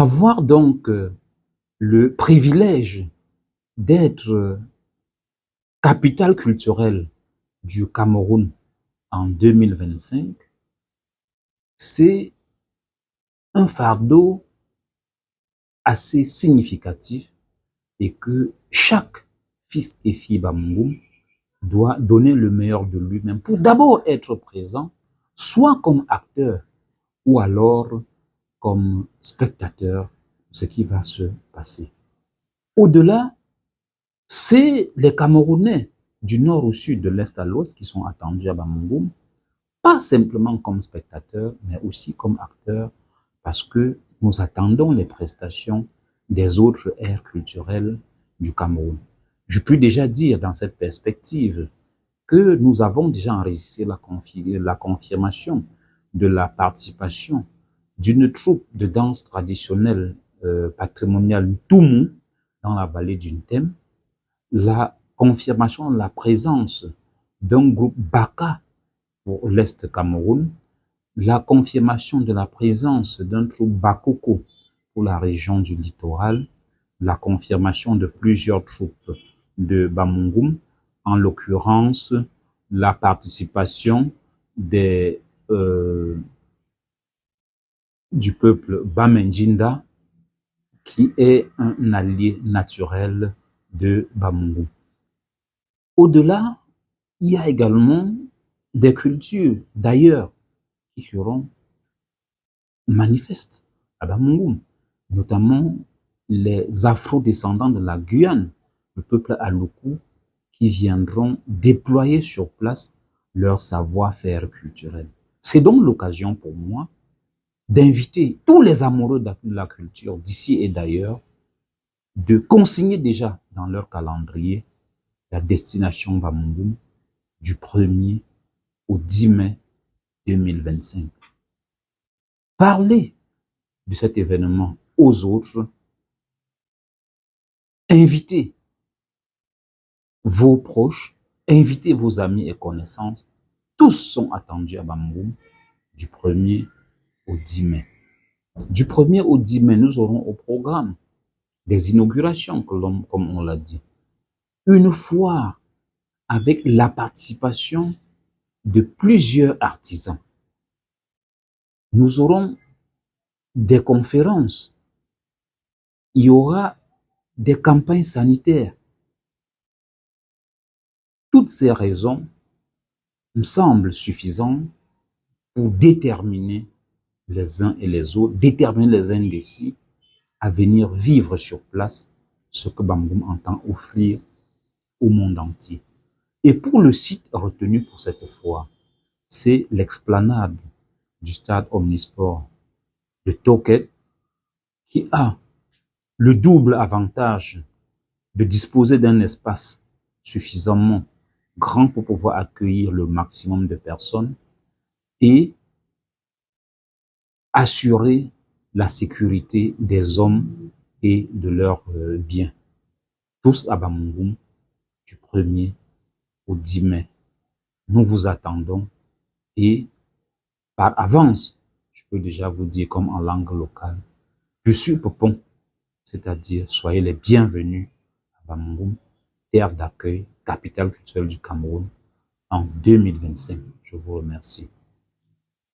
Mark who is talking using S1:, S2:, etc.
S1: Avoir donc le privilège d'être capitale culturelle du Cameroun en 2025, c'est un fardeau assez significatif et que chaque fils et fille Bamungum doit donner le meilleur de lui-même pour d'abord être présent, soit comme acteur ou alors comme spectateur de ce qui va se passer. Au-delà, c'est les Camerounais du nord au sud, de l'est à l'ouest qui sont attendus à Bamungum, pas simplement comme spectateurs, mais aussi comme acteurs, parce que nous attendons les prestations des autres aires culturelles du Cameroun. Je peux déjà dire dans cette perspective que nous avons déjà enregistré la confirmation de la participation d'une troupe de danse traditionnelle patrimoniale Toumou dans la vallée du Ntem, la confirmation de la présence d'un groupe Baka pour l'Est Cameroun, la confirmation de la présence d'un troupe Bakoko pour la région du littoral, la confirmation de plusieurs troupes de Bamungum, en l'occurrence la participation du peuple Bamenjinda, qui est un allié naturel de Bamungum. Au-delà, il y a également des cultures d'ailleurs qui seront manifestes à Bamungum, notamment les afro-descendants de la Guyane, le peuple Aloukou, qui viendront déployer sur place leur savoir-faire culturel. C'est donc l'occasion pour moi d'inviter tous les amoureux de la culture d'ici et d'ailleurs de consigner déjà dans leur calendrier la destination Bamungum du 1er au 10 mai 2025. Parlez de cet événement aux autres, invitez vos proches, invitez vos amis et connaissances. Tous sont attendus à Bamungum du 1er au 10 mai. Du 1er au 10 mai, nous aurons au programme des inaugurations, comme on l'a dit. Une foire avec la participation de plusieurs artisans. Nous aurons des conférences. Il y aura des campagnes sanitaires. Toutes ces raisons me semblent suffisantes pour déterminer les uns et les autres, déterminer les indécis à venir vivre sur place ce que Bamungum entend offrir au monde entier. Et pour le site retenu pour cette fois, c'est l'explanade du stade omnisport de Toket qui a le double avantage de disposer d'un espace suffisamment grand pour pouvoir accueillir le maximum de personnes et assurer la sécurité des hommes et de leurs biens. Tous à Bamungum du 1er au 10 mai. Nous vous attendons et par avance, je peux déjà vous dire comme en langue locale, je suis Popon, c'est-à-dire soyez les bienvenus à Bamungum, terre d'accueil, capitale culturelle du Cameroun en 2025. Je vous remercie.